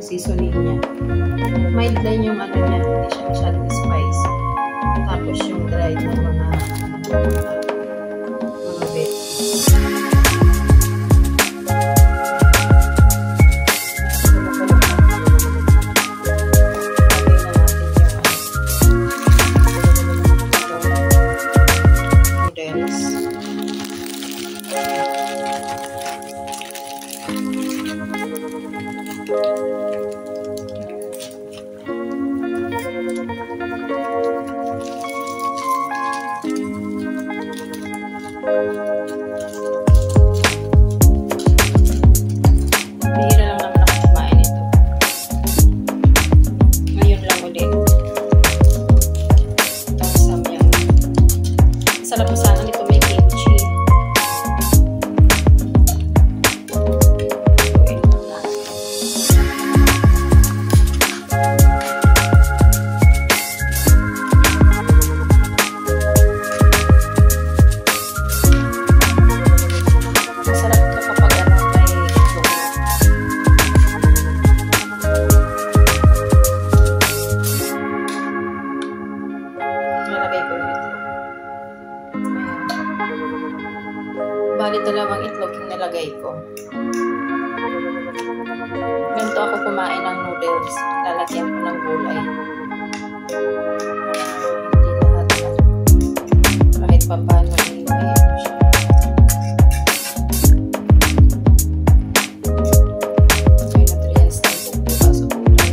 Seasoning niya. Mild lang yung ano niya, hindi siya masyadong spicy. Tapos yung dried na mga veggies. Bihira lang naman ako kumain ito. Ngayon lang ulit. Itong samyang. Sarap po sana nito, may kimchi. Lutuin mo na. Bali, dalawang itlog yung nilagay ko. Ganito ako kumain ng noodles. Lalagyan ko ng gulay. Hindi lahat na. Kahit pa paano may ano siya. May nutrients na pupunta sa gulay.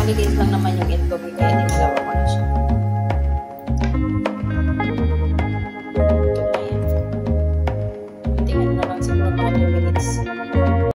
Maliit lang naman yung itlog, kaya dinalawa ko na siya.